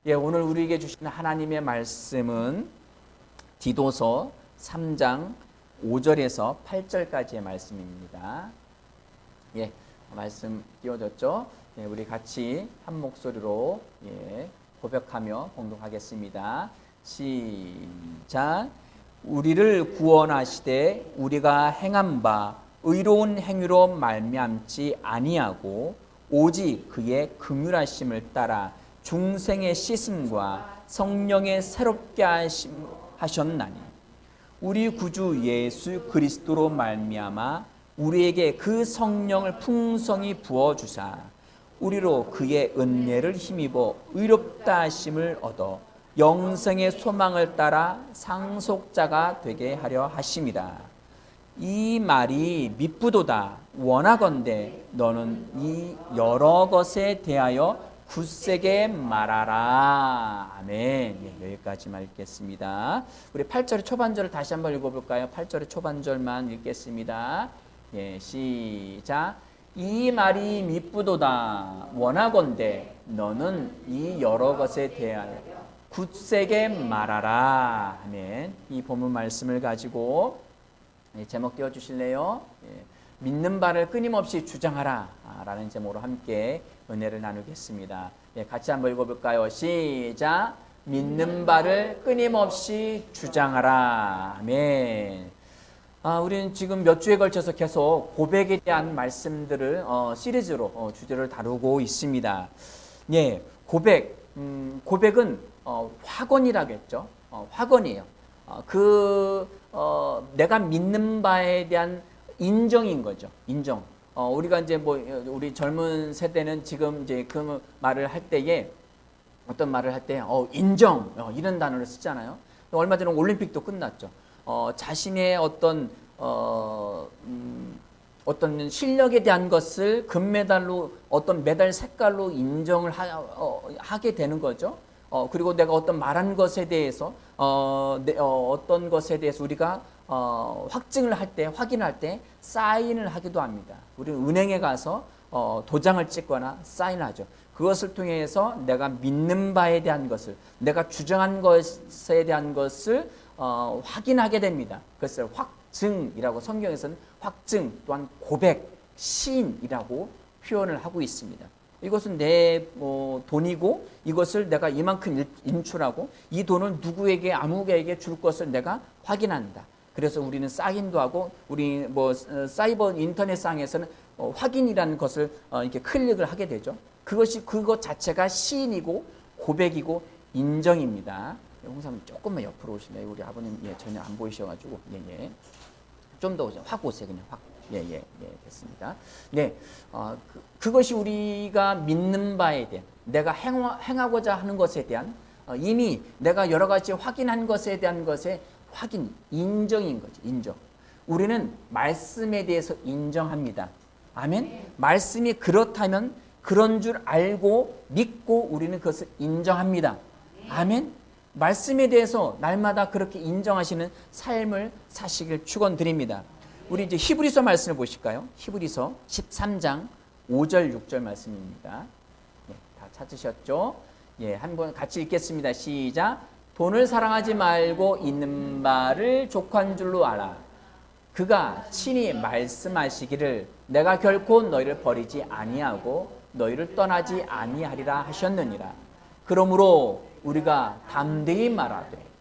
예, 오늘 우리에게 주신 하나님의 말씀은 디도서 3장 5절에서 8절까지의 말씀입니다. 예, 말씀 띄워졌죠? 예, 우리 같이 한 목소리로 고백하며 봉독하겠습니다. 시작. 우리를 구원하시되 우리가 행한 바 의로운 행위로 말미암지 아니하고 오직 그의 긍휼하심을 따라 중생의 씻음과 성령의 새롭게 하셨나니 우리 구주 예수 그리스도로 말미암아 우리에게 그 성령을 풍성히 부어주사 우리로 그의 은혜를 힘입어 의롭다 하심을 얻어 영생의 소망을 따라 상속자가 되게 하려 하심이라. 이 말이 미쁘도다. 원하건대 너는 이 여러 것에 대하여 굳세게 말하라. 아멘. 예, 여기까지만 읽겠습니다. 우리 8절의 초반절을 다시 한번 읽어볼까요? 8절의 초반절만 읽겠습니다. 예, 시작. 이 말이 미쁘도다. 원하건대 너는 이 여러 것에 대하여 굳세게 말하라. 아멘. 이 본문 말씀을 가지고 제목 띄워주실래요? 예, 믿는 바를 끊임없이 주장하라 라는 제목으로 함께 은혜를 나누겠습니다. 예, 같이 한번 읽어볼까요? 시작. 믿는 바를 끊임없이 주장하라. 아멘. 우리는 지금 몇 주에 걸쳐서 계속 고백에 대한 말씀들을 시리즈로 주제를 다루고 있습니다. 예, 고백은 확언이라고 했죠. 확언이에요. 내가 믿는 바에 대한 인정인 거죠. 인정. 우리가 이제 우리 젊은 세대는 지금 이제 그 말을 할 때에 어떤 말을 할 때 인정 이런 단어를 쓰잖아요. 얼마 전에 올림픽도 끝났죠. 자신의 어떤 실력에 대한 것을 금메달로 어떤 메달 색깔로 인정을 하게 되는 거죠. 그리고 내가 어떤 말한 것에 대해서 어떤 것에 대해서 우리가 확증을 할 때, 확인할 때 사인을 하기도 합니다. 우리는 은행에 가서 도장을 찍거나 사인하죠. 그것을 통해서 내가 믿는 바에 대한 것을, 내가 주장한 것에 대한 것을 확인하게 됩니다. 그것을 확증이라고 성경에서는 확증 또한 고백, 시인이라고 표현을 하고 있습니다. 이것은 내 돈이고 이것을 내가 이만큼 인출하고 이 돈을 누구에게 아무에게 줄 것을 내가 확인한다. 그래서 우리는 사인도 하고 우리 사이버 인터넷상에서는 확인이라는 것을 이렇게 클릭을 하게 되죠. 그것 자체가 시인이고 고백이고 인정입니다. 홍사님 조금만 옆으로 오시네요. 우리 아버님 전혀 안 보이셔가지고 좀 더 확 오세요. 그냥 확. 됐습니다. 네, 그것이 우리가 믿는 바에 대한, 내가 행하고자 하는 것에 대한, 이미 내가 여러 가지 확인한 것에 대한 것의 확인, 인정인 거죠. 인정. 우리는 말씀에 대해서 인정합니다. 아멘. 말씀이 그렇다면 그런 줄 알고 믿고 우리는 그것을 인정합니다. 아멘. 말씀에 대해서 날마다 그렇게 인정하시는 삶을 사시길 축원드립니다. 우리 이제 히브리서 말씀을 보실까요? 히브리서 13장 5절 6절 말씀입니다. 다 찾으셨죠? 한번 같이 읽겠습니다. 시작. 돈을 사랑하지 말고 있는 바를 족한 줄로 알아. 그가 친히 말씀하시기를 내가 결코 너희를 버리지 아니하고 너희를 떠나지 아니하리라 하셨느니라. 그러므로 우리가 담대히 말하되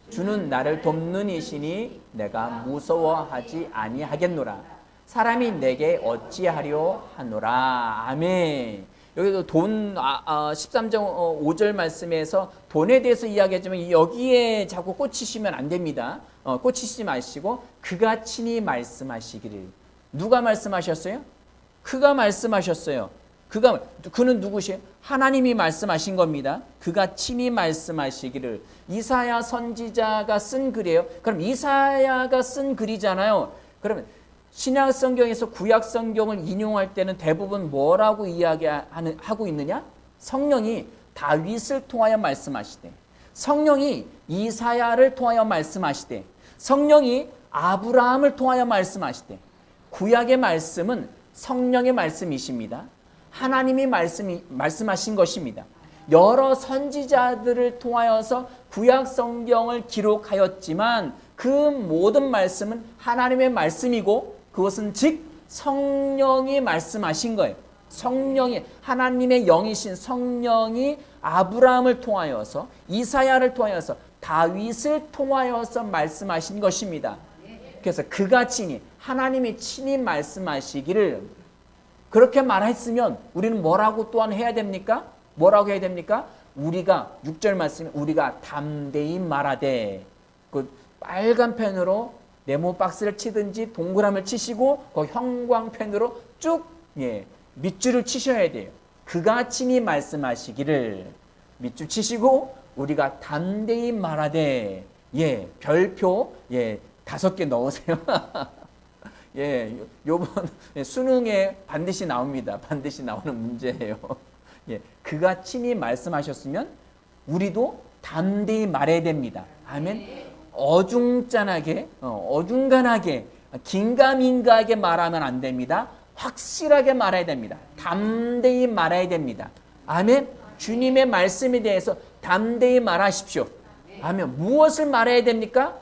주는 나를 돕는 이시니 내가 무서워하지 아니하겠노라. 사람이 내게 어찌하려 하노라. 아멘. 여기도 13장 5절 말씀에서 돈에 대해서 이야기하지만 여기에 자꾸 꽂히시면 안 됩니다. 꽂히시지 마시고 그가 친히 말씀하시기를. 누가 말씀하셨어요? 그가 말씀하셨어요. 그는 누구시에요? 하나님이 말씀하신 겁니다. 그가 친히 말씀하시기를. 이사야 선지자가 쓴 글이에요. 그럼 이사야가 쓴 글이잖아요. 그러면 신약 성경에서 구약 성경을 인용할 때는 대부분 뭐라고 이야기하고 있느냐? 성령이 다윗을 통하여 말씀하시되, 성령이 이사야를 통하여 말씀하시되, 성령이 아브라함을 통하여 말씀하시되, 구약의 말씀은 성령의 말씀이십니다. 하나님이 말씀하신 것입니다. 여러 선지자들을 통하여서 구약 성경을 기록하였지만 그 모든 말씀은 하나님의 말씀이고 그것은 즉 성령이 말씀하신 거예요. 성령이 하나님의 영이신 성령이 아브라함을 통하여서 이사야를 통하여서 다윗을 통하여서 말씀하신 것입니다. 그래서 그가 친히 하나님이 친히 말씀하시기를 그렇게 말했으면 우리는 뭐라고 또한 해야 됩니까? 뭐라고 해야 됩니까? 우리가 6절 말씀에 우리가 담대히 말하되 그 빨간 펜으로 네모 박스를 치든지 동그라미를 치시고 그 형광펜으로 쭉 밑줄을 치셔야 돼요. 그가 친히 말씀하시기를 밑줄 치시고 우리가 담대히 말하되 별표 5개 넣으세요. 요번 수능에 반드시 나옵니다. 반드시 나오는 문제예요. 그가 친히 말씀하셨으면 우리도 담대히 말해야 됩니다. 아멘. 어중간하게 긴가민가하게 말하면 안 됩니다. 확실하게 말해야 됩니다. 담대히 말해야 됩니다. 아멘. 주님의 말씀에 대해서 담대히 말하십시오. 아멘. 무엇을 말해야 됩니까?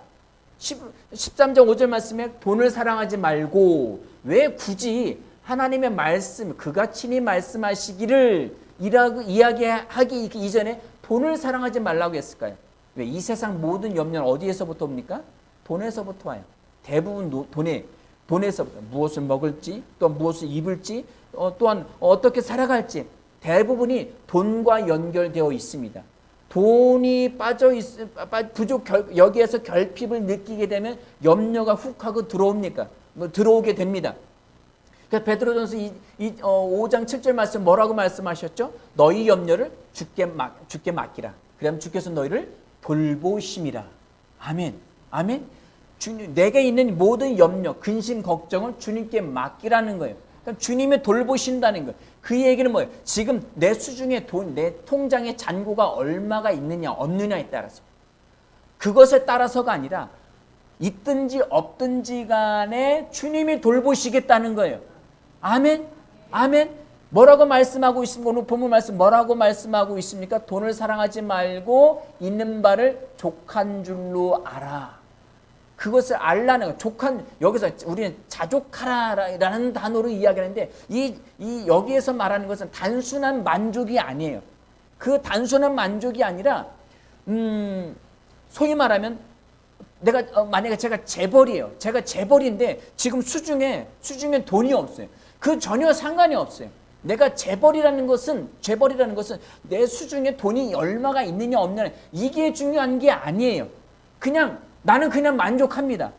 13장 5절 말씀에 돈을 사랑하지 말고 왜 굳이 하나님의 말씀 그가 친히 말씀하시기를 이야기하기 이전에 돈을 사랑하지 말라고 했을까요? 왜? 이 세상 모든 염려는 어디에서부터 옵니까? 돈에서부터 와요. 대부분 돈에서부터 무엇을 먹을지 또 무엇을 입을지 또한 어떻게 살아갈지 대부분이 돈과 연결되어 있습니다. 돈이 여기에서 결핍을 느끼게 되면 염려가 훅 하고 들어오게 됩니다. 그래서 베드로전서 5장 7절 말씀 뭐라고 말씀하셨죠? 너희 염려를 주께 맡기라. 그러면 주께서 너희를 돌보심이라. 아멘. 아멘. 내게 있는 모든 염려, 근심, 걱정을 주님께 맡기라는 거예요. 그러니까 주님이 돌보신다는 거예요. 그 얘기는 뭐예요? 지금 내 수중에 내 통장에 잔고가 얼마가 있느냐 없느냐에 따라서 그것에 따라서가 아니라 있든지 없든지 간에 주님이 돌보시겠다는 거예요. 아멘. 아멘. 뭐라고 말씀하고 있습니까? 오늘 본문 말씀 뭐라고 말씀하고 있습니까? 돈을 사랑하지 말고 있는 바를 족한 줄로 알아. 그것을 알라는 거. 여기서 우리는 자족하라라는 단어로 이야기하는데 여기에서 말하는 것은 단순한 만족이 아니에요. 그 단순한 만족이 아니라 소위 말하면 만약에 제가 재벌이에요. 제가 재벌인데 지금 수중에 돈이 없어요. 그 전혀 상관이 없어요. 내가 재벌이라는 것은 내 수중에 돈이 얼마가 있느냐 없느냐 이게 중요한 게 아니에요. 나는 그냥 만족합니다.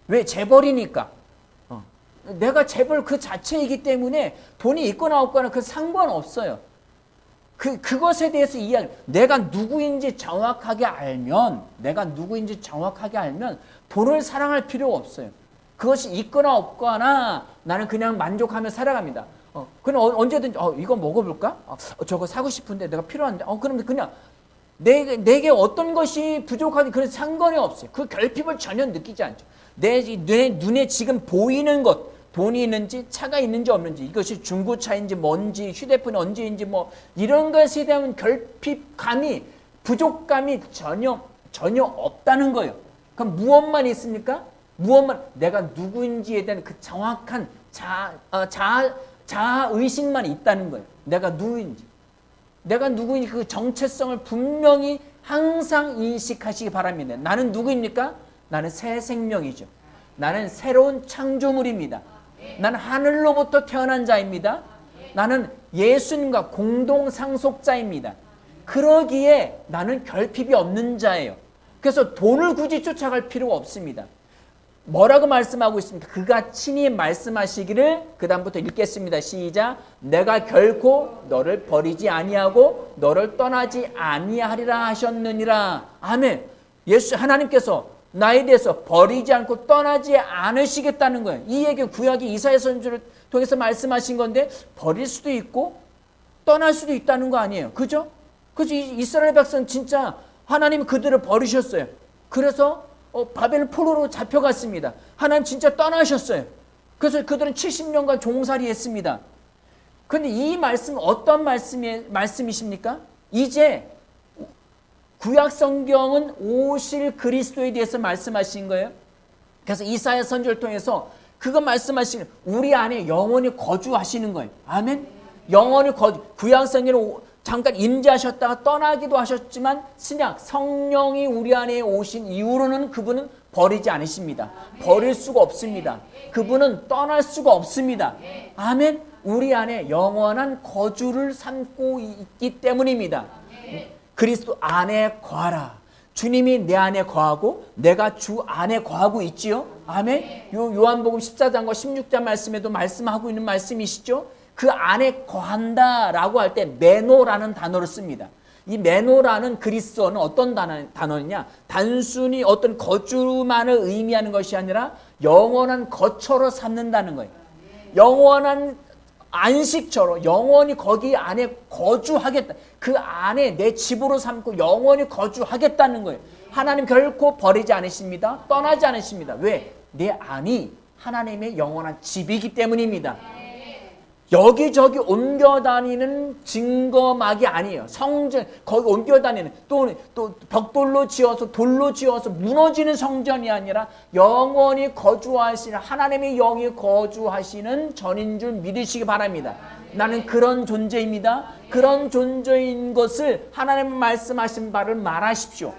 왜? 재벌이니까. 내가 재벌 그 자체이기 때문에 돈이 있거나 없거나 그 상관없어요. 그것에 대해서 내가 누구인지 정확하게 알면 돈을 사랑할 필요가 없어요. 그것이 있거나 없거나 나는 그냥 만족하며 살아갑니다. 그럼 언제든지 이거 먹어볼까? 저거 사고 싶은데 내가 필요한데 그러면 그냥 내게 어떤 것이 부족하든 그런 상관이 없어요. 그 결핍을 전혀 느끼지 않죠. 내 눈에 지금 보이는 것, 돈이 있는지 차가 있는지 없는지 이것이 중고차인지 뭔지 휴대폰이 언제인지 이런 것에 대한 결핍감이 부족감이 전혀 없다는 거예요. 그럼 무엇만 있습니까? 내가 누구인지에 대한 그 정확한 자아의식만 있다는 거예요. 내가 누구인지 그 정체성을 분명히 항상 인식하시기 바랍니다. 나는 누구입니까? 나는 새 생명이죠. 나는 새로운 창조물입니다. 나는 하늘로부터 태어난 자입니다. 나는 예수님과 공동 상속자입니다. 그러기에 나는 결핍이 없는 자예요. 그래서 돈을 굳이 쫓아갈 필요가 없습니다. 뭐라고 말씀하고 있습니까? 그가 친히 말씀하시기를 그 다음부터 읽겠습니다. 시작. 내가 결코 너를 버리지 아니하고 너를 떠나지 아니하리라 하셨느니라. 아멘. 하나님께서 나에 대해서 버리지 않고 떠나지 않으시겠다는 거예요. 이 얘기 구약의 이사야 선지자를 통해서 말씀하신 건데 버릴 수도 있고 떠날 수도 있다는 거 아니에요. 그죠? 그래서 이스라엘 백성은 진짜 하나님이 그들을 버리셨어요. 그래서 바벨 포로로 잡혀갔습니다. 하나님 진짜 떠나셨어요. 그래서 그들은 70년간 종살이 했습니다. 그런데 이 말씀은 어떤 말씀이십니까? 이제 구약 성경은 오실 그리스도에 대해서 말씀하신 거예요. 그래서 이사야 선지를 통해서 그거 말씀하시는 우리 안에 영원히 거주하시는 거예요. 아멘. 영원히 구약 성경은 잠깐 임재하셨다가 떠나기도 하셨지만 신약 성령이 우리 안에 오신 이후로는 그분은 버리지 않으십니다. 버릴 수가 없습니다. 그분은 떠날 수가 없습니다. 아멘. 우리 안에 영원한 거주를 삼고 있기 때문입니다. 그리스도 안에 거하라. 주님이 내 안에 거하고 내가 주 안에 거하고 있지요. 아멘. 요한복음 14장과 16장 말씀에도 말씀하고 있는 말씀이시죠. 그 안에 거한다라고 할 때 메노라는 단어를 씁니다. 이 메노라는 그리스어는 어떤 단어냐? 단순히 어떤 거주만을 의미하는 것이 아니라 영원한 거처로 삼는다는 거예요. 영원한 안식처로 영원히 거기 안에 거주하겠다. 그 안에 내 집으로 삼고 영원히 거주하겠다는 거예요. 하나님 결코 버리지 않으십니다. 떠나지 않으십니다. 왜? 내 안이 하나님의 영원한 집이기 때문입니다. 여기저기 옮겨다니는 증거막이 아니에요. 성전 거기 옮겨다니는 또 벽돌로 지어서 돌로 지어서 무너지는 성전이 아니라 영원히 거주하시는 하나님의 영이 거주하시는 전인 줄 믿으시기 바랍니다. 나는 그런 존재입니다. 그런 존재인 것을 하나님 말씀하신 바를 말하십시오.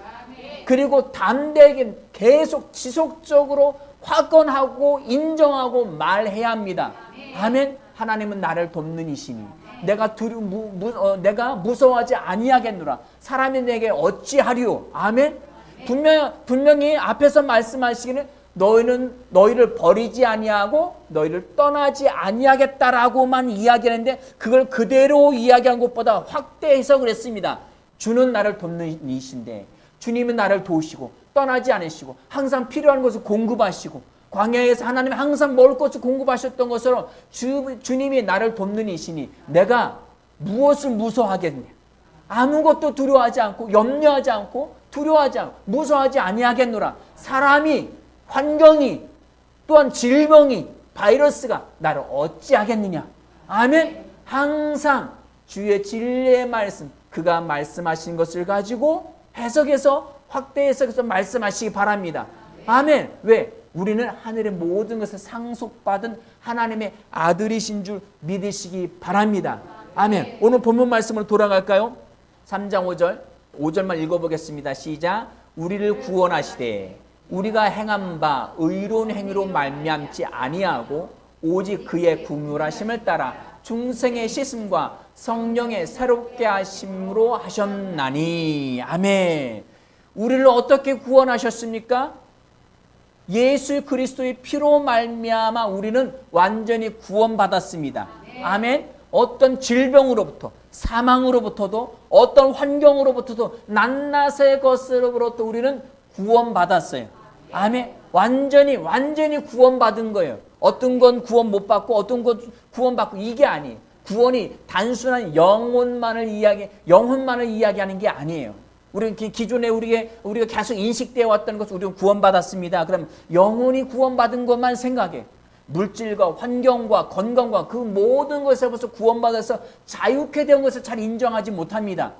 그리고 담대하게 계속 지속적으로 확언하고 인정하고 말해야 합니다. 아멘. 하나님은 나를 돕는 이시니 내가 무서워하지 아니하겠노라. 사람이 내게 어찌하리요. 아멘. 분명히 앞에서 말씀하시기는 너희는 너희를 버리지 아니하고 너희를 떠나지 아니하겠다라고만 이야기하는데 그걸 그대로 이야기한 것보다 확대 해석을 했습니다. 주는 나를 돕는 이신데 주님은 나를 도우시고 떠나지 않으시고 항상 필요한 것을 공급하시고 광야에서 하나님이 항상 먹을 것을 공급하셨던 것처럼 주님이 나를 돕는 이시니 내가 무엇을 무서워하겠냐. 아무것도 두려워하지 않고 염려하지 않고 두려워하지 않고 무서워하지 아니하겠노라. 사람이 환경이 또한 질병이 바이러스가 나를 어찌하겠느냐. 아멘. 항상 주의 진리의 말씀 그가 말씀하신 것을 가지고 해석해서 확대 해석해서 말씀하시기 바랍니다. 아멘. 왜? 우리는 하늘의 모든 것을 상속받은 하나님의 아들이신 줄 믿으시기 바랍니다. 아멘. 오늘 본문 말씀으로 돌아갈까요? 3장 5절만 읽어보겠습니다. 시작. 우리를 구원하시되 우리가 행한 바 의로운 행위로 말미암지 아니하고 오직 그의 긍휼하심을 따라 중생의 씻음과 성령의 새롭게 하심으로 하셨나니. 아멘. 우리를 어떻게 구원하셨습니까? 예수 그리스도의 피로 말미암아 우리는 완전히 구원받았습니다. 아멘. 어떤 질병으로부터 사망으로부터도 어떤 환경으로부터도 낱낱의 것으로부터 우리는 구원받았어요. 아멘. 완전히 구원받은 거예요. 어떤 건 구원 못 받고 어떤 건 구원받고 이게 아니에요. 구원이 단순한 영혼만을 이야기하는 게 아니에요. 우리는 기존에 우리가 계속 인식되어 왔던 것을 우리는 구원받았습니다. 그럼 영혼이 구원받은 것만 생각해. 물질과 환경과 건강과 그 모든 것에서 구원받아서 자유케 된 것을 잘 인정하지 못합니다.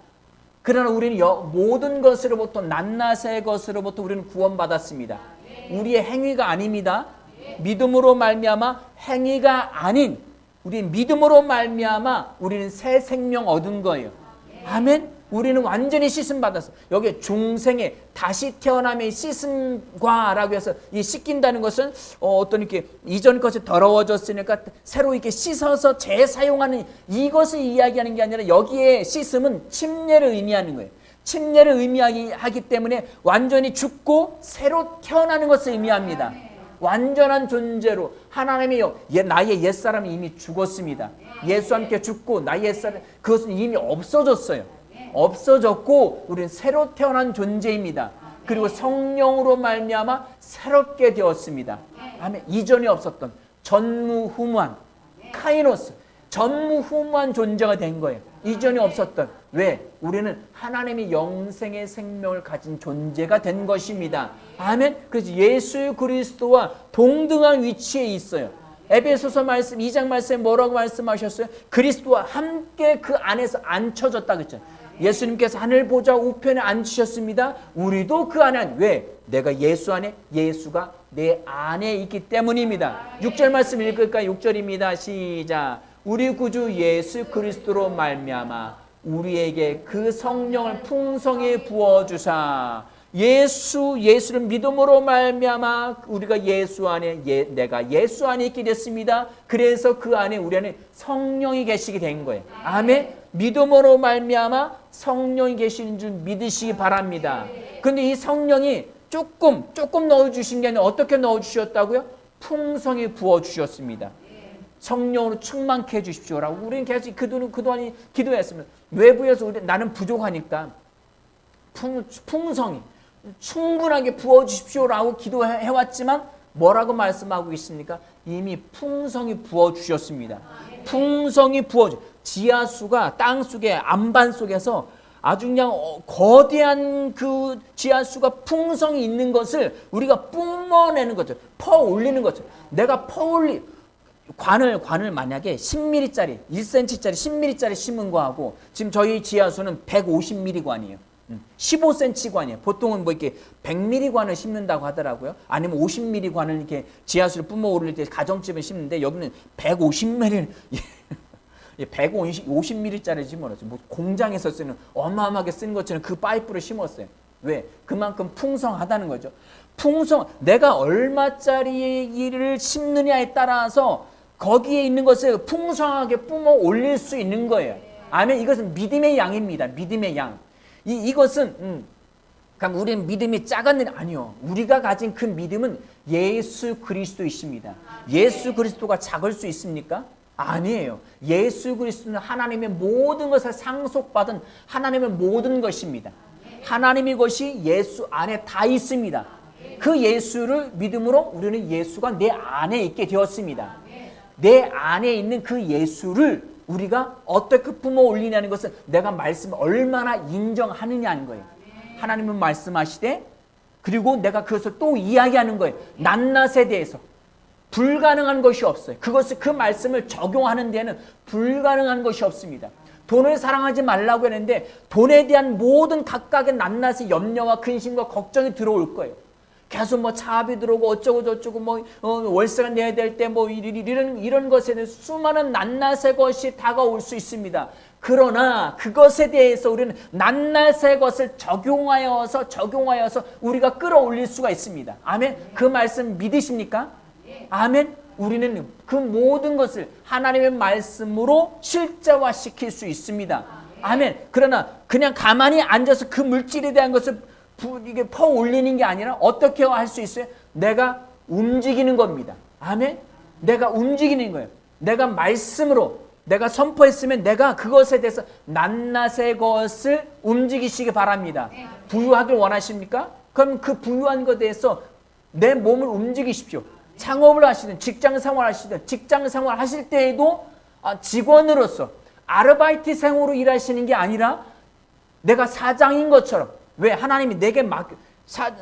그러나 우리는 모든 것으로부터 낱낱의 것으로부터 우리는 구원받았습니다. 우리의 행위가 아닙니다. 믿음으로 말미암아 행위가 아닌 우리는 믿음으로 말미암아 우리는 새 생명 얻은 거예요. 아멘. 우리는 완전히 씻음 받았어. 여기 중생의 다시 태어남의 씻음과라고 해서 이 씻긴다는 것은 어떤 이렇게 이전 것이 더러워졌으니까 새로 이렇게 씻어서 재사용하는 이것을 이야기하는 게 아니라 여기에 씻음은 침례를 의미하는 거예요. 침례를 의미하기 때문에 완전히 죽고 새로 태어나는 것을 의미합니다. 완전한 존재로 하나님의 나의 옛사람이 이미 죽었습니다. 예수와 함께 죽고 나의 옛사람 그것은 이미 없어졌어요. 없어졌고 우리는 새로 태어난 존재입니다. 그리고 성령으로 말미암아 새롭게 되었습니다. 아멘. 이전에 없었던 전무후무한 카이노스 전무후무한 존재가 된 거예요. 이전에 없었던. 왜? 우리는 하나님의 영생의 생명을 가진 존재가 된 것입니다. 아멘. 그래서 예수 그리스도와 동등한 위치에 있어요. 에베소서 말씀 2장 말씀에 뭐라고 말씀하셨어요? 그리스도와 함께 그 안에서 앉혀졌다 그랬잖아요. 예수님께서 하늘 보좌 우편에 앉으셨습니다. 우리도 그 안에 왜? 내가 예수 안에, 예수가 내 안에 있기 때문입니다. 6절 말씀 읽을까요? 6절입니다. 시작. 우리 구주 예수 그리스도로 말미암아 우리에게 그 성령을 풍성히 부어주사. 예수를 믿음으로 말미암아 우리가 예수 안에, 내가 예수 안에 있게 됐습니다. 그래서 그 안에 우리 안에 성령이 계시게 된 거예요. 아멘. 믿음으로 말미암아 성령이 계시는 줄 믿으시기 바랍니다. 그런데 이 성령이 조금 넣어주신 게 아니라 어떻게 넣어주셨다고요? 풍성히 부어주셨습니다. 성령으로 충만케 해주십시오라고 우리는 계속 그동안 기도했습니다. 외부에서 나는 부족하니까 풍성히 충분하게 부어주십시오라고 기도해왔지만 뭐라고 말씀하고 있습니까? 이미 풍성히 부어주셨습니다. 풍성히 지하수가 땅속에 안반 속에서 아주 그냥 거대한 그 지하수가 풍성이 있는 것을 우리가 뿜어내는 거죠. 퍼올리는 거죠. 내가 관을 만약에 10mm짜리, 1cm짜리, 10mm짜리 심은 거하고 지금 저희 지하수는 150mm 관이에요. 15cm 관이에요. 보통은 뭐 이렇게 100mm 관을 심는다고 하더라고요. 아니면 50mm 관을 이렇게 지하수를 뿜어 오를 때 가정집에 심는데 여기는 150mm 150mm짜리 심어놨어요. 뭐 공장에서 쓰는 어마어마하게 쓰는 것처럼 그 파이프를 심었어요. 왜? 그만큼 풍성하다는 거죠. 내가 얼마짜리를 심느냐에 따라서 거기에 있는 것을 풍성하게 뿜어 올릴 수 있는 거예요. 아멘. 이것은 믿음의 양입니다. 믿음의 양. 이것은 그럼 우리는 믿음이 작은 일 아니요. 우리가 가진 그 믿음은 예수 그리스도이십니다. 예수 그리스도가 작을 수 있습니까? 아니에요. 예수 그리스도는 하나님의 모든 것을 상속받은 하나님의 모든 것입니다. 하나님의 것이 예수 안에 다 있습니다. 그 예수를 믿음으로 우리는 예수가 내 안에 있게 되었습니다. 내 안에 있는 그 예수를 우리가 어떻게 품어 올리냐는 것은 내가 말씀을 얼마나 인정하느냐는 거예요. 하나님은 말씀하시되 그리고 내가 그것을 또 이야기하는 거예요. 낱낱에 대해서 불가능한 것이 없어요. 그 말씀을 적용하는 데는 불가능한 것이 없습니다. 돈을 사랑하지 말라고 했는데 돈에 대한 모든 각각의 낱낱의 염려와 근심과 걱정이 들어올 거예요. 계속 뭐 차압이 들어오고 어쩌고 저쩌고 뭐 월세가 내야 될 때 뭐 이런 것에 대해서 수많은 낱낱의 것이 다가올 수 있습니다. 그러나 그것에 대해서 우리는 낱낱의 것을 적용하여서 우리가 끌어올릴 수가 있습니다. 아멘. 그 말씀 믿으십니까? 아멘. 우리는 그 모든 것을 하나님의 말씀으로 실제화시킬 수 있습니다. 아멘. 그러나 그냥 가만히 앉아서 그 물질에 대한 것을 이게 퍼 올리는 게 아니라 어떻게 할 수 있어요? 내가 움직이는 겁니다. 아멘. 내가 움직이는 거예요. 내가 말씀으로 내가 선포했으면 내가 그것에 대해서 낱낱의 것을 움직이시기 바랍니다. 부유하길 원하십니까? 그럼 그 부유한 것에 대해서 내 몸을 움직이십시오. 창업을 하시든 직장 생활 하시든 직장 생활 하실 때에도 직원으로서 아르바이트생으로 일하시는 게 아니라 내가 사장인 것처럼 왜 하나님이 내게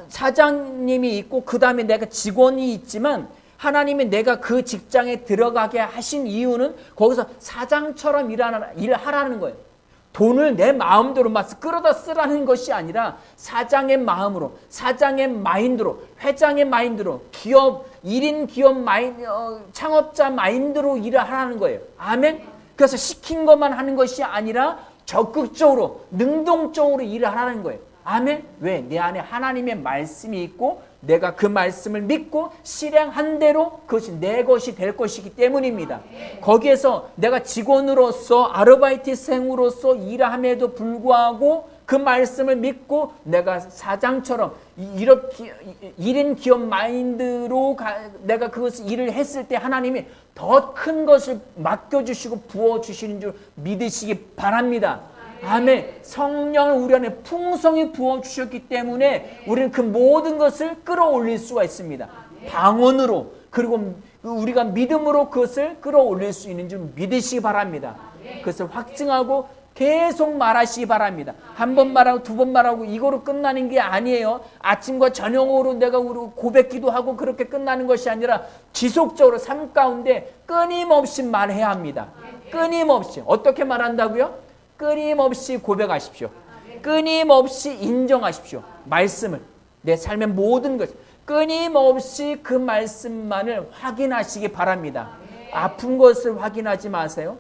사장님이 있고 그 다음에 내가 직원이 있지만 하나님이 내가 그 직장에 들어가게 하신 이유는 거기서 사장처럼 일하라는 거예요. 돈을 내 마음대로 막 끌어다 쓰라는 것이 아니라 사장의 마음으로, 사장의 마인드로, 회장의 마인드로, 1인 기업 창업자 마인드로 일을 하라는 거예요. 아멘? 그래서 시킨 것만 하는 것이 아니라 적극적으로, 능동적으로 일을 하라는 거예요. 아멘? 왜? 내 안에 하나님의 말씀이 있고 내가 그 말씀을 믿고 실행한 대로 그것이 내 것이 될 것이기 때문입니다. 거기에서 내가 직원으로서 아르바이트생으로서 일함에도 불구하고 그 말씀을 믿고 내가 사장처럼 이렇게 1인 기업 마인드로 내가 그것을 일을 했을 때 하나님이 더 큰 것을 맡겨주시고 부어주시는 줄 믿으시기 바랍니다. 아멘. 성령을 우리 안에 풍성히 부어주셨기 때문에 우리는 그 모든 것을 끌어올릴 수가 있습니다. 방언으로 그리고 우리가 믿음으로 그것을 끌어올릴 수 있는 줄 믿으시기 바랍니다. 그것을 확증하고 계속 말하시기 바랍니다. 한 번 말하고 두 번 말하고 이거로 끝나는 게 아니에요. 아침과 저녁으로 내가 고백기도 하고 그렇게 끝나는 것이 아니라 지속적으로 삶 가운데 끊임없이 말해야 합니다. 끊임없이. 어떻게 말한다고요? 끊임없이 고백하십시오. 끊임없이 인정하십시오. 말씀을. 내 삶의 모든 것. 끊임없이 그 말씀만을 확인하시기 바랍니다. 아픈 것을 확인하지 마세요.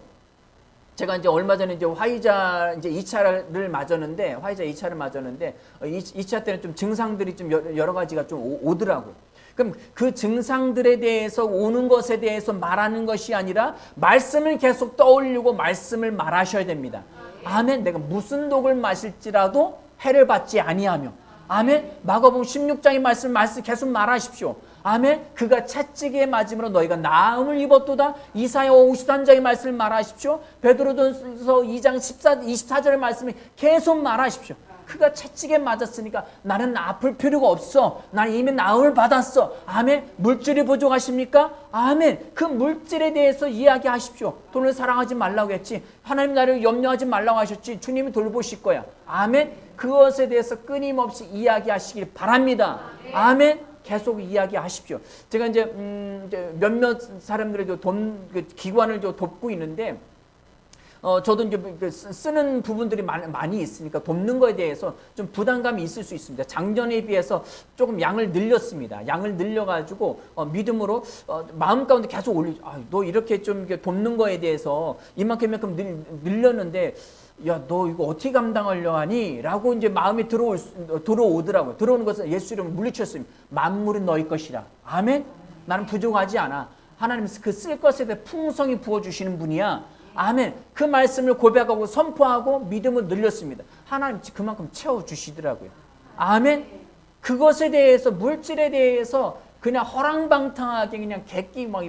제가 이제 얼마 전에 이제 화이자 이제 2차를 맞았는데, 화이자 2차를 맞았는데, 2차 때는 좀 증상들이 좀 여러 가지가 좀 오더라고요. 그럼 그 증상들에 대해서 오는 것에 대해서 말하는 것이 아니라 말씀을 계속 떠올리고 말씀을 말하셔야 됩니다. 아멘. 내가 무슨 독을 마실지라도 해를 받지 아니하며. 아멘. 마가복음 16장의 말씀 계속 말하십시오. 아멘. 그가 채찍에 맞음으로 너희가 나음을 입었도다. 이사야 53장의 말씀을 말하십시오. 베드로전서 2장 24절의 말씀을 계속 말하십시오. 그가 채찍에 맞았으니까 나는 아플 필요가 없어. 나는 이미 나음을 받았어. 아멘. 물질이 부족하십니까? 아멘. 그 물질에 대해서 이야기하십시오. 돈을 사랑하지 말라고 했지. 하나님 나를 염려하지 말라고 하셨지. 주님이 돌보실 거야. 아멘. 그것에 대해서 끊임없이 이야기하시길 바랍니다. 아멘. 계속 이야기하십시오. 제가 이제 몇몇 사람들의 기관을 돕고 있는데, 저도 이제 쓰는 부분들이 많이 있으니까 돕는 거에 대해서 좀 부담감이 있을 수 있습니다. 작년에 비해서 조금 양을 늘렸습니다. 양을 늘려가지고 믿음으로 마음 가운데 계속 올리죠. 너 이렇게 좀 돕는 거에 대해서 이만큼 늘렸는데, 야, 너 이거 어떻게 감당하려 하니? 라고 이제 마음이 들어오더라고요. 들어오는 것은 예수 이름으로 물리쳤습니다. 만물은 너희 것이라. 아멘? 나는 부족하지 않아. 하나님 그 쓸 것에 대해 풍성히 부어주시는 분이야. 아멘. 그 말씀을 고백하고 선포하고 믿음을 늘렸습니다. 하나님 그만큼 채워주시더라고요. 아멘. 그것에 대해서, 물질에 대해서 그냥 허랑방탕하게 그냥 객기 막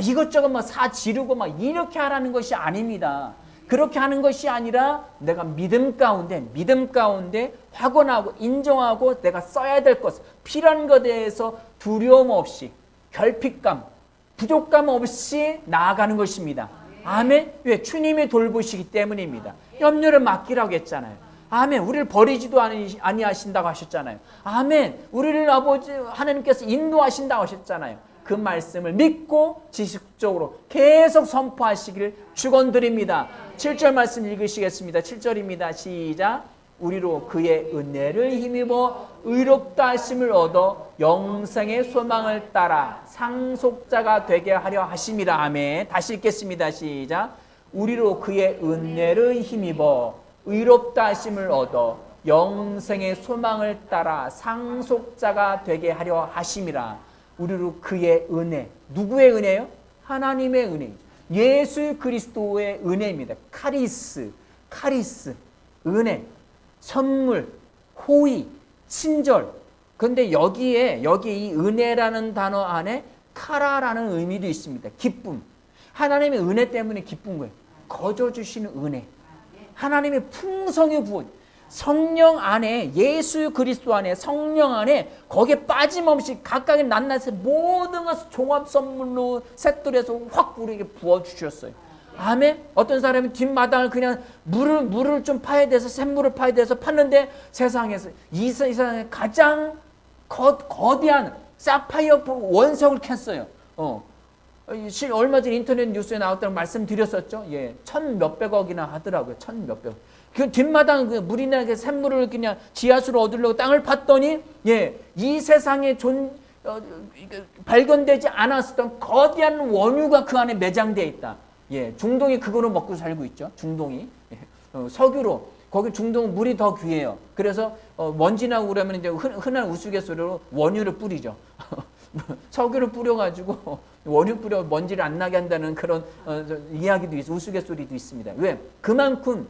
이것저것 막 사지르고 막 이렇게 하라는 것이 아닙니다. 그렇게 하는 것이 아니라 내가 믿음 가운데 확언하고 인정하고 내가 써야 될 것, 필요한 것에 대해서 두려움 없이, 결핍감, 부족감 없이 나아가는 것입니다. 아멘. 왜? 주님이 돌보시기 때문입니다. 염려를 맡기라고 했잖아요. 아멘. 우리를 버리지도 아니하신다고 하셨잖아요. 아멘. 우리를 아버지 하나님께서 인도하신다고 하셨잖아요. 그 말씀을 믿고 지식적으로 계속 선포하시기를 축원드립니다. 7절 말씀 읽으시겠습니다. 7절입니다. 시작. 우리로 그의 은혜를 힘입어 의롭다 하심을 얻어 영생의 소망을 따라 상속자가 되게 하려 하심이라. 아멘. 다시 읽겠습니다. 시작. 우리로 그의 은혜를 힘입어 의롭다 하심을 얻어 영생의 소망을 따라 상속자가 되게 하려 하심이라. 우리로 그의 은혜. 누구의 은혜요? 하나님의 은혜. 예수 그리스도의 은혜입니다. 카리스, 은혜, 선물, 호의, 친절. 그런데 여기에 이 은혜라는 단어 안에 카라라는 의미도 있습니다. 기쁨. 하나님의 은혜 때문에 기쁜 거예요. 거저 주시는 은혜. 하나님의 풍성히 부어. 성령 안에, 예수 그리스도 안에, 성령 안에 거기에 빠짐없이 각각의 낱낱의 모든 것을 종합 선물로 셋들에서 확 우리에게 부어주셨어요. 아멘. 어떤 사람이 뒷마당을 그냥 물을 좀 파야 돼서, 샘물을 파야 돼서 팠는데 세상에서 이 세상에 가장 거대한 사파이어 원석을 캤어요. 얼마 전 인터넷 뉴스에 나왔다고 말씀드렸었죠. 예, 1,몇백억이나 하더라고요. 1,몇백억. 그 뒷마당 물이나 샘물을 그냥 지하수로 얻으려고 땅을 팠더니, 예, 이 세상에 발견되지 않았었던 거대한 원유가 그 안에 매장되어 있다. 예, 중동이 그거로 먹고 살고 있죠. 중동이. 예, 석유로. 거기 중동은 물이 더 귀해요. 그래서 먼지 나고 그러면 이제 흔한 우스갯소리로 원유를 뿌리죠. 석유를 뿌려가지고 원유 뿌려 먼지를 안 나게 한다는 그런 이야기도 있어, 우스갯소리도 있습니다. 왜? 그만큼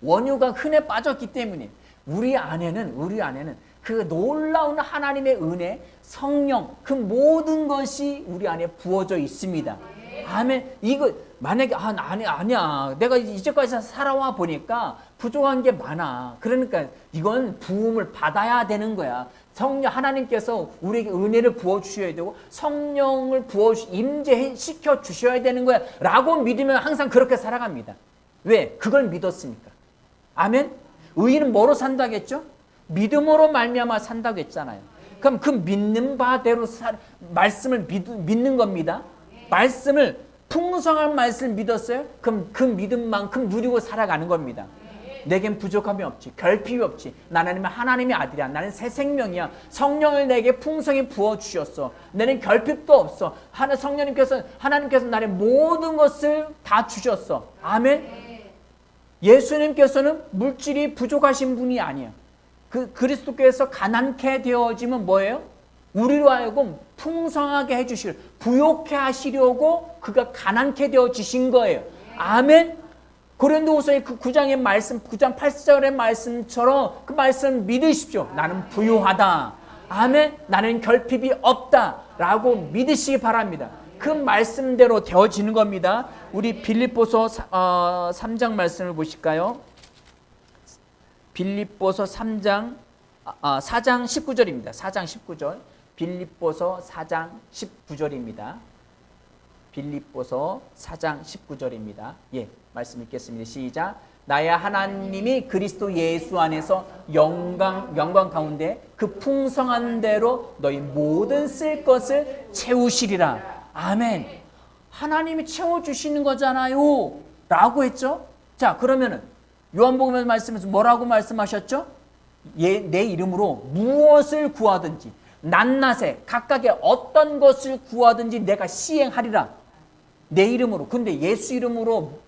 원유가 흔해 빠졌기 때문에 우리 안에는 그 놀라운 하나님의 은혜, 성령, 그 모든 것이 우리 안에 부어져 있습니다. 아멘. 이거 만약에 아니야. 내가 이제까지 살아와 보니까 부족한 게 많아. 그러니까 이건 부음을 받아야 되는 거야. 성령 하나님께서 우리에게 은혜를 부어 주셔야 되고 성령을 임재시켜 주셔야 되는 거야. 라고 믿으면 항상 그렇게 살아갑니다. 왜? 그걸 믿었으니까. 아멘. 의인은 뭐로 산다겠죠? 믿음으로 말미암아 산다고 했잖아요. 그럼 그 믿는 바대로 말씀을 믿는 겁니다. 말씀을 풍성한 말씀을 믿었어요? 그럼 그 믿음만큼 누리고 살아가는 겁니다. 내겐 부족함이 없지, 결핍이 없지. 나는 하나님의 아들이야. 나는 새 생명이야. 성령을 내게 풍성히 부어주셨어. 나는 결핍도 없어. 하나님께서 나의 모든 것을 다 주셨어. 아멘. 예수님께서는 물질이 부족하신 분이 아니에요. 그리스도께서 가난케 되어지면 뭐예요? 우리로 하여금 풍성하게 해주실, 부욕해 하시려고 그가 가난케 되어지신 거예요. 아멘. 고린도후서의 그 9장의 말씀, 9장 8절의 말씀처럼 그 말씀을 믿으십시오. 나는 부유하다. 아멘. 나는 결핍이 없다. 라고 믿으시기 바랍니다. 그 말씀대로 되어지는 겁니다. 우리 빌립보서 3장 말씀을 보실까요? 빌립보서 4장 19절입니다. 4장 19절. 빌립보서 4장 19절입니다. 빌립보서 4장 19절입니다. 예, 말씀 읽겠습니다. 시작. 나의 하나님이 그리스도 예수 안에서 영광 가운데 그 풍성한 대로 너희 모든 쓸 것을 채우시리라. 아멘. 하나님이 채워주시는 거잖아요 라고 했죠. 자, 그러면은 요한복음 말씀에서 뭐라고 말씀하셨죠? 내 이름으로 무엇을 구하든지 낱낱에 각각의 어떤 것을 구하든지 내가 시행하리라. 내 이름으로. 근데 예수 이름으로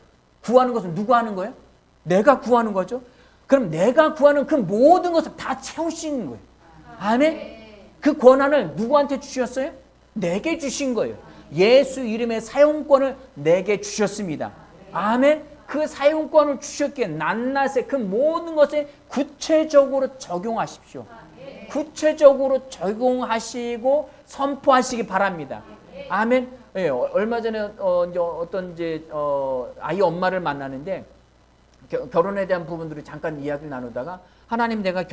구하는 것은 누가 하는 거예요? 내가 구하는 거죠. 그럼 내가 구하는 그 모든 것을 다 채우시는 거예요. 아멘. 그 권한을 누구한테 주셨어요? 내게 주신 거예요. 예수 이름의 사용권을 내게 주셨습니다. 아멘. 그 사용권을 주셨기에 낱낱에 그 모든 것에 구체적으로 적용하십시오. 구체적으로 적용하시고 선포하시기 바랍니다. 아멘. 예, 얼마 전에 아이 엄마를 만나는데 결혼에 대한 부분들을 잠깐 이야기를 나누다가 하나님 제가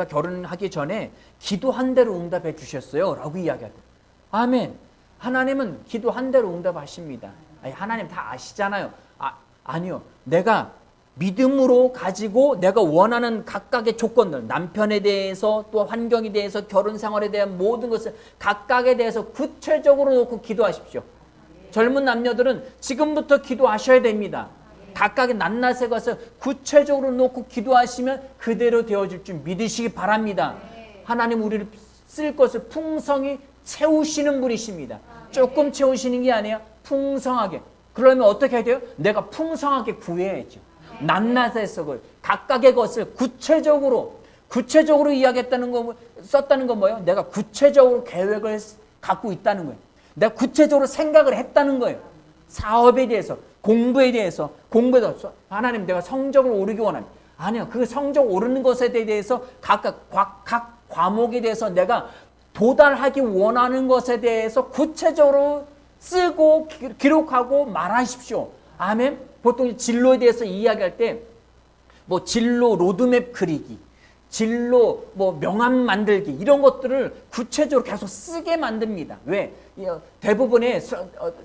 결혼하기 전에 기도 한 대로 응답해 주셨어요 라고 이야기하더라고요. 아멘. 하나님은 기도 한 대로 응답하십니다. 아니, 하나님 다 아시잖아요. 아니요. 내가 믿음으로 가지고 내가 원하는 각각의 조건들, 남편에 대해서 또 환경에 대해서 결혼 생활에 대한 모든 것을 각각에 대해서 구체적으로 놓고 기도하십시오. 젊은 남녀들은 지금부터 기도하셔야 됩니다. 각각의 낱낱에 가서 구체적으로 놓고 기도하시면 그대로 되어질 줄 믿으시기 바랍니다. 하나님 우리를 쓸 것을 풍성히 채우시는 분이십니다. 조금 채우시는 게 아니라 풍성하게. 그러면 어떻게 해야 돼요? 내가 풍성하게 구해야죠. 낱낱에서 각각의 것을 구체적으로 이야기했다는 거, 썼다는 건 뭐예요? 내가 구체적으로 계획을 갖고 있다는 거예요. 내가 구체적으로 생각을 했다는 거예요. 사업에 대해서, 공부에 대해서 하나님 내가 성적을 오르기 원합니다. 아니요. 그 성적 오르는 것에 대해서 각 과목에 대해서 내가 도달하기 원하는 것에 대해서 구체적으로 쓰고 기록하고 말하십시오. 아멘. 보통 진로에 대해서 이야기할 때 뭐 진로 로드맵 그리기, 진로 뭐 명함 만들기 이런 것들을 구체적으로 계속 쓰게 만듭니다. 왜? 대부분의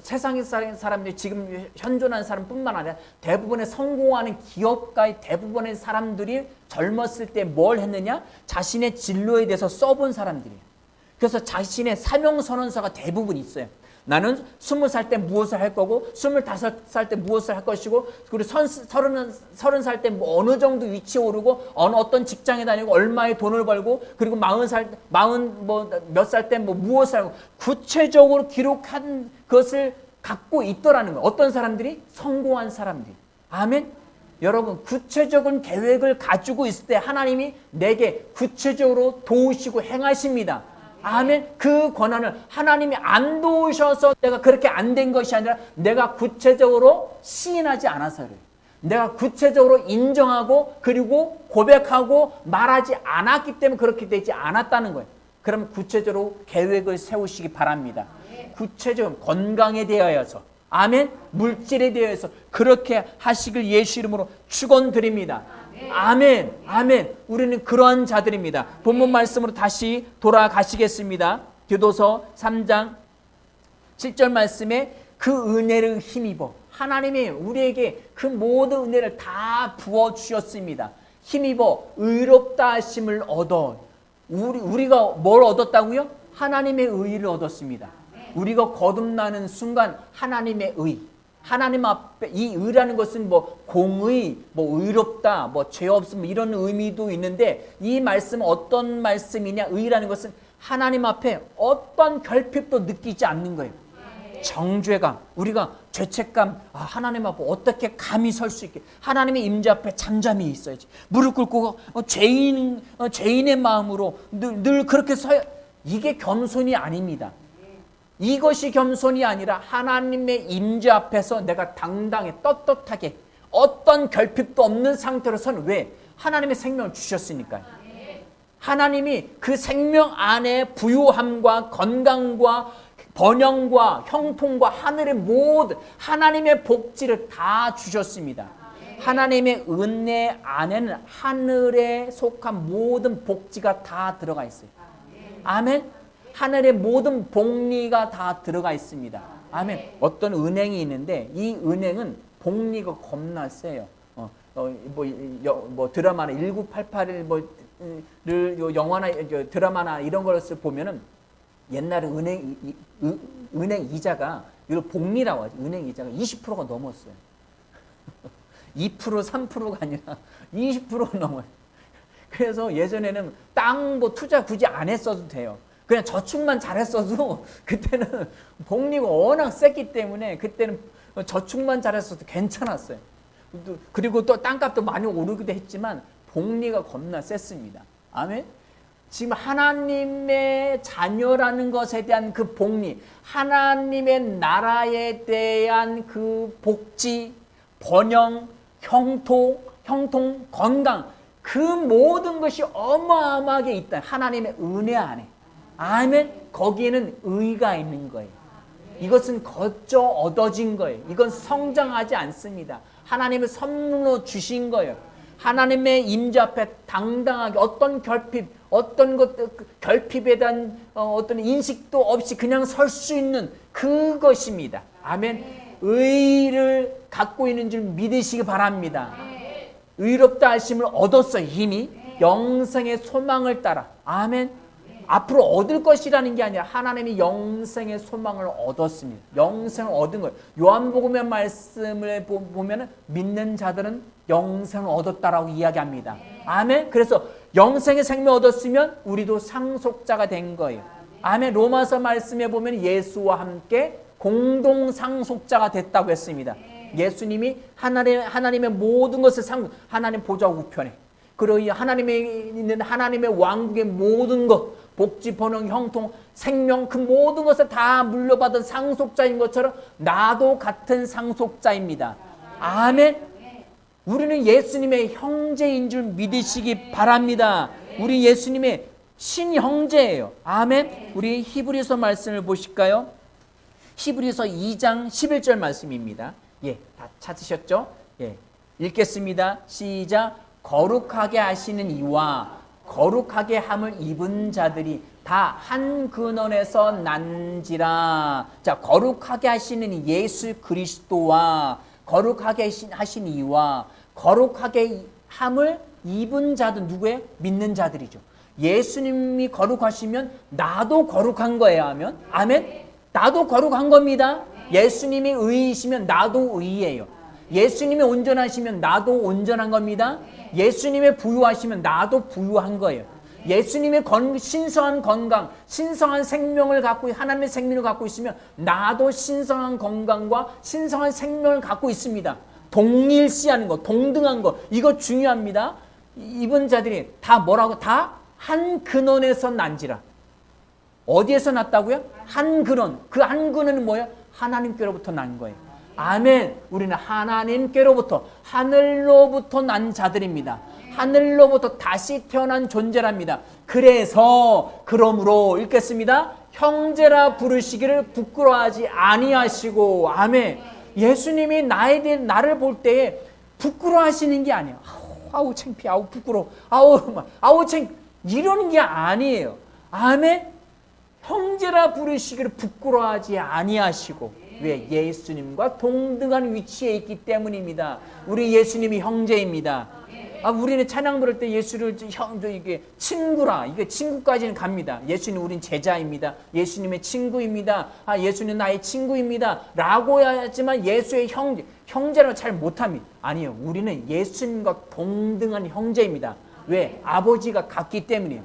세상의 사람들이 지금 현존하는 사람뿐만 아니라 대부분의 성공하는 기업가의 대부분의 사람들이 젊었을 때 뭘 했느냐? 자신의 진로에 대해서 써본 사람들이에요. 그래서 자신의 사명선언서가 대부분 있어요. 나는 20살 때 무엇을 할 거고 25살 때 무엇을 할 것이고 그리고 30살 때 뭐 어느 정도 위치에 오르고 어떤 직장에 다니고 얼마의 돈을 벌고 그리고 40살 뭐 몇 살 때 뭐 무엇을 하고 구체적으로 기록한 것을 갖고 있더라는 거예요. 어떤 사람들이? 성공한 사람들이. 아멘. 여러분 구체적인 계획을 가지고 있을 때 하나님이 내게 구체적으로 도우시고 행하십니다. 아멘. 그 권한을 하나님이 안 도우셔서 내가 그렇게 안 된 것이 아니라 내가 구체적으로 시인하지 않아서요. 내가 구체적으로 인정하고 그리고 고백하고 말하지 않았기 때문에 그렇게 되지 않았다는 거예요. 그럼 구체적으로 계획을 세우시기 바랍니다. 구체적으로 건강에 대하여서 아멘. 물질에 대해서 그렇게 하시길 예수 이름으로 축원드립니다. 아멘. 아멘. 우리는 그러한 자들입니다. 본문 말씀으로 다시 돌아가시겠습니다. 디도서 3장 7절 말씀에 그 은혜를 힘입어 하나님이 우리에게 그 모든 은혜를 다 부어주셨습니다. 힘입어 의롭다 하심을 얻어 우리가 뭘 얻었다고요? 하나님의 의를 얻었습니다. 우리가 거듭나는 순간 하나님의 의, 하나님 앞에 이 의라는 것은 뭐 공의, 뭐 의롭다, 뭐 죄 없음 뭐 이런 의미도 있는데 이 말씀은 어떤 말씀이냐? 의라는 것은 하나님 앞에 어떤 결핍도 느끼지 않는 거예요. 정죄감, 우리가 죄책감, 하나님 앞에 어떻게 감히 설 수 있게, 하나님의 임재 앞에 잠잠히 있어야지, 무릎 꿇고 죄인의 마음으로 늘 그렇게 서야, 이게 겸손이 아닙니다. 이것이 겸손이 아니라 하나님의 임재 앞에서 내가 당당히 떳떳하게 어떤 결핍도 없는 상태로 서는, 왜? 하나님의 생명을 주셨으니까요. 하나님이 그 생명 안에 부유함과 건강과 번영과 형통과 하늘의 모든 하나님의 복지를 다 주셨습니다. 하나님의 은혜 안에는 하늘에 속한 모든 복지가 다 들어가 있어요. 아멘. 하늘의 모든 복리가 다 들어가 있습니다. 아멘. 어떤 은행이 있는데 이 은행은 복리가 겁나 세요. 드라마나 1988을 영화나 드라마나 이런 걸 보면은 옛날에 은행 이자가, 이걸 복리라고 하죠. 은행 이자가 20%가 넘었어요. 2%, 3%가 아니라 20%가 넘어요. 그래서 예전에는 땅 뭐 투자 굳이 안 했어도 돼요. 그냥 저축만 잘했어도, 그때는 복리가 워낙 셌기 때문에 그때는 저축만 잘했어도 괜찮았어요. 그리고 또 땅값도 많이 오르기도 했지만 복리가 겁나 셌습니다. 아멘. 지금 하나님의 자녀라는 것에 대한 그 복리, 하나님의 나라에 대한 그 복지, 번영, 형통, 건강, 그 모든 것이 어마어마하게 있다. 하나님의 은혜 안에. 아멘. 거기에는 의가 있는 거예요. 이것은 거저 얻어진 거예요. 이건 성장하지 않습니다. 하나님의 선물로 주신 거예요. 하나님의 임재 앞에 당당하게 어떤 결핍, 어떤 결핍에 대한 어떤 인식도 없이 그냥 설 수 있는 그것입니다. 아멘. 의를 갖고 있는 줄 믿으시기 바랍니다. 의롭다 하심을 얻었어요. 이미 영생의 소망을 따라. 아멘. 앞으로 얻을 것이라는 게 아니라 하나님이 영생의 소망을 얻었습니다. 영생을 얻은 거예요. 요한복음의 말씀을 보면 믿는 자들은 영생을 얻었다라고 이야기합니다. 아멘. 그래서 영생의 생명을 얻었으면 우리도 상속자가 된 거예요. 아멘. 로마서 말씀에 보면 예수와 함께 공동 상속자가 됐다고 했습니다. 예수님이 하나님의 모든 것을 하나님 보좌 우편에, 그리고 하나님에 있는 하나님의 왕국의 모든 것, 복지, 번영, 형통, 생명, 그 모든 것을 다 물려받은 상속자인 것처럼 나도 같은 상속자입니다. 아멘. 우리는 예수님의 형제인 줄 믿으시기 바랍니다. 우리 예수님의 친형제예요. 아멘. 우리 히브리서 말씀을 보실까요? 히브리서 2장 11절 말씀입니다. 예, 다 찾으셨죠? 예, 읽겠습니다. 시작. 거룩하게 하시는 이와 거룩하게 함을 입은 자들이 다 한 근원에서 난지라. 자, 거룩하게 하시는 예수 그리스도와 거룩하게 하신 이와 거룩하게 함을 입은 자들, 누구예요? 믿는 자들이죠. 예수님이 거룩하시면 나도 거룩한 거예요. 하면 아멘. 나도 거룩한 겁니다. 예수님이 의이시면 나도 의예요. 예수님이 온전하시면 나도 온전한 겁니다. 예수님의 부유하시면 나도 부유한 거예요. 예수님의 신성한 건강, 신성한 생명을 갖고, 하나님의 생명을 갖고 있으면 나도 신성한 건강과 신성한 생명을 갖고 있습니다. 동일시하는 거, 동등한 거, 이거 중요합니다. 이분 자들이 다 뭐라고? 다 한 근원에서 난지라. 어디에서 났다고요? 한 근원. 그 한 근원은 뭐예요? 하나님께로부터 난 거예요. 아멘. 우리는 하나님께로부터, 하늘로부터 난 자들입니다. 하늘로부터 다시 태어난 존재랍니다. 그러므로 읽겠습니다. 형제라 부르시기를 부끄러워하지 아니하시고. 아멘. 예수님이 나를 볼 때에 부끄러워하시는 게 아니에요. 아우 창피해, 아우 부끄러워, 아우 창, 이러는 게 아니에요. 아멘. 형제라 부르시기를 부끄러워하지 아니하시고. 왜? 예수님과 동등한 위치에 있기 때문입니다. 우리 예수님이 형제입니다. 우리는 찬양 부를 때 예수를 이게 친구라, 이게 친구까지는 갑니다. 예수님 우린 제자입니다. 예수님의 친구입니다. 예수님 나의 친구입니다. 라고 하지만 예수의 형제라고 잘 못합니다. 아니요, 우리는 예수님과 동등한 형제입니다. 왜? 아버지가 같기 때문이에요.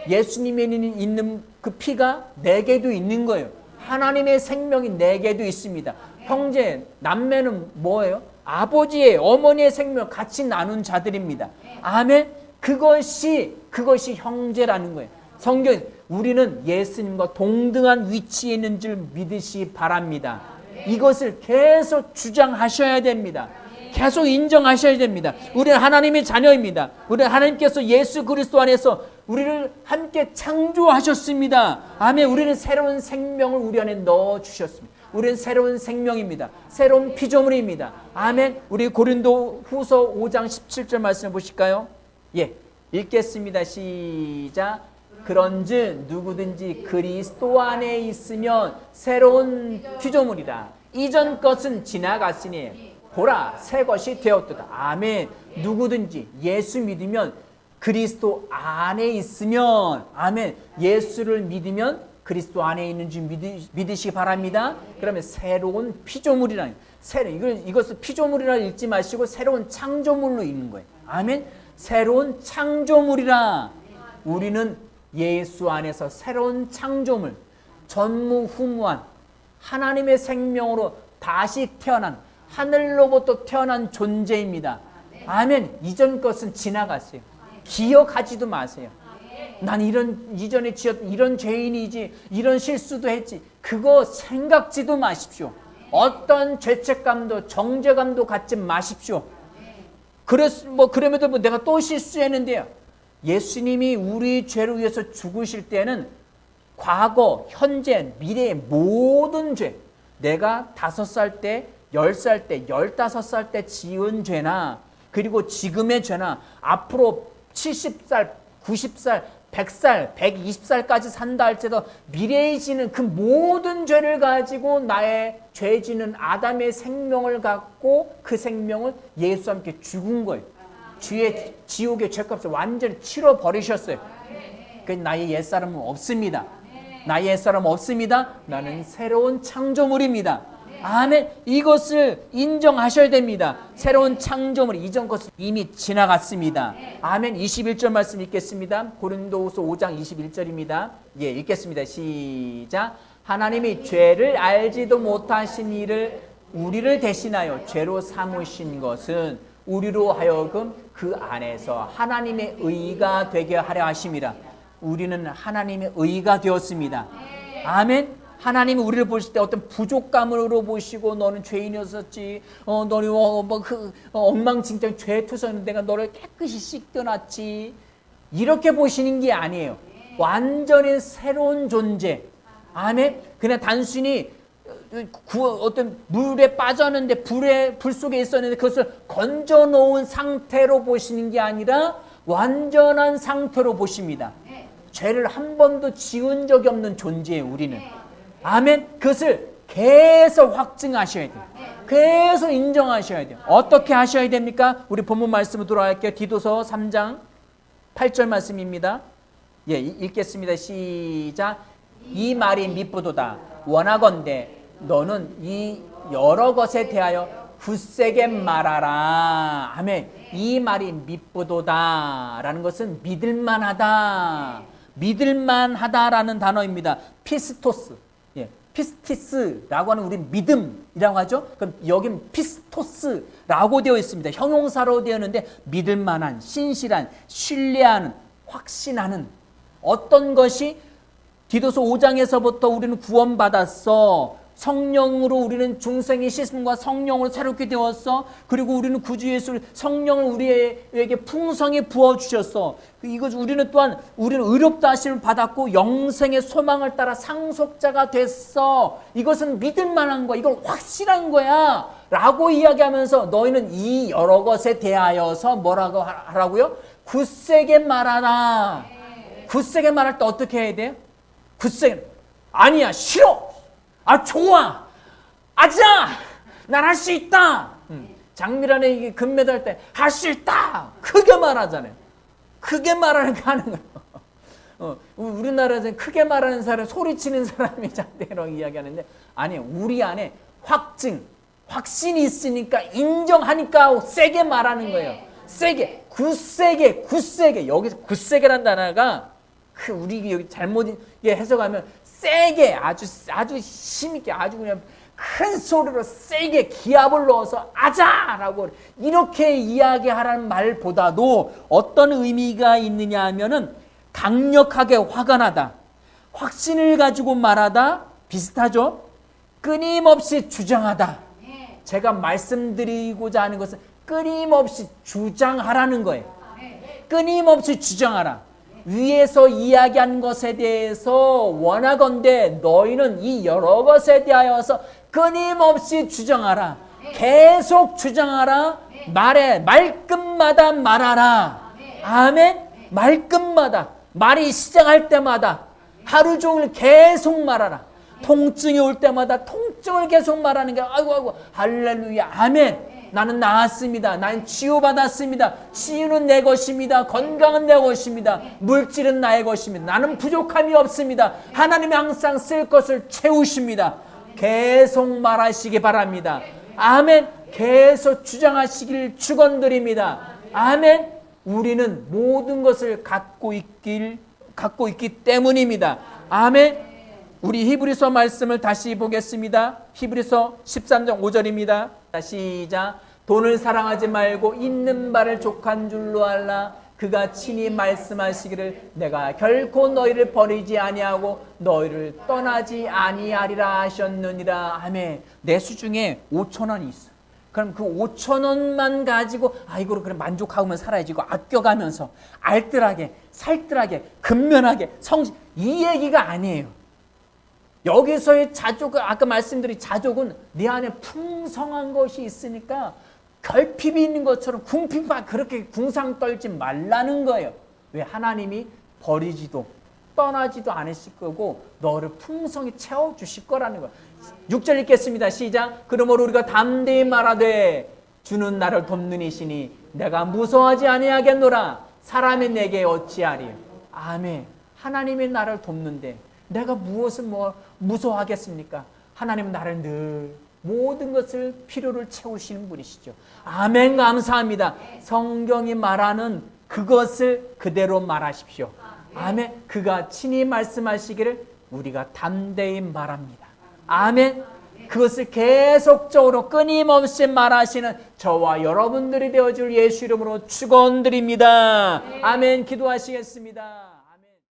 예수님에 있는 그 피가 내게도 있는 거예요. 하나님의 생명이 내게도 있습니다. 형제, 남매는 뭐예요? 아버지의, 어머니의 생명 같이 나눈 자들입니다. 아멘. 그것이 형제라는 거예요. 성경, 우리는 예수님과 동등한 위치에 있는 줄 믿으시 바랍니다. 이것을 계속 주장하셔야 됩니다. 계속 인정하셔야 됩니다. 우리는 하나님의 자녀입니다. 우리는 하나님께서 예수 그리스도 안에서 우리를 함께 창조하셨습니다. 아멘. 우리는 새로운 생명을 우리 안에 넣어주셨습니다. 우리는 새로운 생명입니다. 새로운 피조물입니다. 아멘. 우리 고린도 후서 5장 17절 말씀을 보실까요? 예, 읽겠습니다. 시작. 그런즉 누구든지 그리스도 안에 있으면 새로운 피조물이라. 이전 것은 지나갔으니 보라 새 것이 되었도다. 아멘. 누구든지 예수 믿으면, 그리스도 안에 있으면, 아멘. 예수를 믿으면 그리스도 안에 있는 줄 믿으시기 바랍니다. 그러면 새로운 피조물이라는, 이것을 피조물이라 읽지 마시고 새로운 창조물로 읽는 거예요. 아멘. 새로운 창조물이라. 우리는 예수 안에서 새로운 창조물, 전무후무한 하나님의 생명으로 다시 태어난, 하늘로부터 태어난 존재입니다. 아멘. 이전 것은 지나갔어요. 기억하지도 마세요. 난 이전에 이런 죄인이지, 이런 실수도 했지, 그거 생각지도 마십시오. 어떤 죄책감도 정죄감도 갖지 마십시오. 그럼에도 내가 또 실수했는데요. 예수님이 우리 죄를 위해서 죽으실 때는 과거, 현재, 미래의 모든 죄, 내가 5살 때, 10살 때, 15살 때 지은 죄나, 그리고 지금의 죄나, 앞으로 70살, 90살, 100살, 120살까지 산다 할지라도 미래에 지는 그 모든 죄를 가지고 나의 죄 지는 아담의 생명을 갖고 그 생명을 예수와 함께 죽은 거예요. 주의 지옥의 죄값을 완전히 치러버리셨어요. 그래서 나의 옛사람은 없습니다. 나의 옛사람은 없습니다. 나는 새로운 창조물입니다. 아멘. 이것을 인정하셔야 됩니다. 새로운 창조물, 이전 것은 이미 지나갔습니다. 아멘. 21절 말씀 읽겠습니다. 고린도후서 5장 21절입니다. 예, 읽겠습니다. 시작. 하나님이 죄를 알지도 못하신 이를 우리를 대신하여 죄로 삼으신 것은 우리로 하여금 그 안에서 하나님의 의가 되게 하려 하심이라. 우리는 하나님의 의가 되었습니다. 아멘. 하나님이 우리를 보실 때 어떤 부족감으로 보시고, 너는 죄인이었었지, 너는 엉망진창 죄투성인데 내가 너를 깨끗이 씻겨놨지, 이렇게 보시는 게 아니에요. 완전히 새로운 존재. 아멘. 그냥 단순히 어떤 물에 빠졌는데 불 속에 있었는데 그것을 건져 놓은 상태로 보시는 게 아니라 완전한 상태로 보십니다. 죄를 한 번도 지은 적이 없는 존재예요, 우리는. 아멘. 그것을 계속 확증하셔야 돼요. 계속 인정하셔야 돼요. 어떻게 하셔야 됩니까? 우리 본문 말씀으로 돌아갈게요. 디도서 3장 8절 말씀입니다. 예, 읽겠습니다. 시작. 이 말이 미쁘도다. 원하건대 너는 이 여러 것에 대하여 굳세게 말하라. 아멘. 이 말이 미쁘도다 라는 것은 믿을만하다. 믿을만하다라는 단어입니다. 피스토스. 예, 피스티스라고 하는 우리 믿음이라고 하죠. 그럼 여긴 피스토스라고 되어 있습니다. 형용사로 되어 있는데 믿을만한, 신실한, 신뢰하는, 확신하는 어떤 것이 디도서 5장에서부터 우리는 구원받았어. 성령으로 우리는 중생의 씻음과 성령으로 새롭게 되었어. 그리고 우리는 구주 예수 성령을 우리에게 풍성히 부어주셨어. 우리는 또한 우리는 의롭다 하심을 받았고 영생의 소망을 따라 상속자가 됐어. 이것은 믿을 만한 거야. 이건 확실한 거야. 라고 이야기하면서 너희는 이 여러 것에 대하여서 뭐라고 하라고요? 굳세게 말하라. 굳세게 말할 때 어떻게 해야 돼요? 굳세게 아니야, 싫어. 아, 좋아. 아자. 난 할 수 있다. 장미란에 이게 금메달 때 할 수 있다 크게 말하잖아요. 크게 말하는 거 하는 거예요. 우리나라에서는 크게 말하는 사람, 소리치는 사람이 장대라고 이야기하는데 아니, 우리 안에 확신이 있으니까 인정하니까 세게 말하는 거예요. 세게, 굳세게. 여기서 굳세게란 단어가 우리 여기 잘못 해석하면 세게, 아주 힘있게, 아주 그냥 큰 소리로 세게 기압을 넣어서 아자라고 이렇게 이야기하라는 말보다도 어떤 의미가 있느냐 하면은 강력하게 화가 나다, 확신을 가지고 말하다 비슷하죠. 끊임없이 주장하다. 제가 말씀드리고자 하는 것은 끊임없이 주장하라는 거예요. 끊임없이 주장하라. 위에서 이야기한 것에 대해서 원하건대 너희는 이 여러 것에 대하여서 끊임없이 주장하라. 계속 주장하라. 말끝마다 말하라. 아멘. 말끝마다, 말이 시작할 때마다 하루 종일 계속 말하라. 통증이 올 때마다 통증을 계속 말하는 게 아이고 할렐루야 아멘. 나는 나았습니다. 나는 치유받았습니다. 치유는 내 것입니다. 건강은 내 것입니다. 물질은 나의 것입니다. 나는 부족함이 없습니다. 하나님이 항상 쓸 것을 채우십니다. 계속 말하시기 바랍니다. 아멘. 계속 주장하시길 축원드립니다. 아멘. 우리는 모든 것을 갖고 있기 때문입니다. 아멘. 우리 히브리서 말씀을 다시 보겠습니다. 히브리서 13장 5절입니다. 시작. 돈을 사랑하지 말고 있는 바를 족한 줄로 알라. 그가 친히 말씀하시기를 내가 결코 너희를 버리지 아니하고 너희를 떠나지 아니하리라 하셨느니라. 아멘. 내 수중에 5,000원이 있어. 그럼 그 5,000원만 가지고 이거로 그래 만족하면 살아야지. 이거 아껴가면서 알뜰하게, 살뜰하게, 근면하게, 이 얘기가 아니에요. 여기서의 자족은, 아까 말씀드린 자족은 네 안에 풍성한 것이 있으니까 결핍이 있는 것처럼 그렇게 궁상 떨지 말라는 거예요. 왜? 하나님이 버리지도 떠나지도 않으실 거고 너를 풍성히 채워주실 거라는 거예요. 6절 읽겠습니다. 시작. 그러므로 우리가 담대히 말하되 주는 나를 돕는 이시니 내가 무서워하지 아니하겠노라. 사람이 내게 어찌하리요. 아멘. 하나님이 나를 돕는데 내가 무엇을 무서워하겠습니까? 하나님은 나를 늘 모든 것을 필요를 채우시는 분이시죠. 아멘. 감사합니다. 성경이 말하는 그것을 그대로 말하십시오. 아멘. 그가 친히 말씀하시기를 우리가 담대히 말합니다. 아멘. 그것을 계속적으로 끊임없이 말하시는 저와 여러분들이 되어줄 예수 이름으로 축원드립니다. 아멘. 기도하시겠습니다.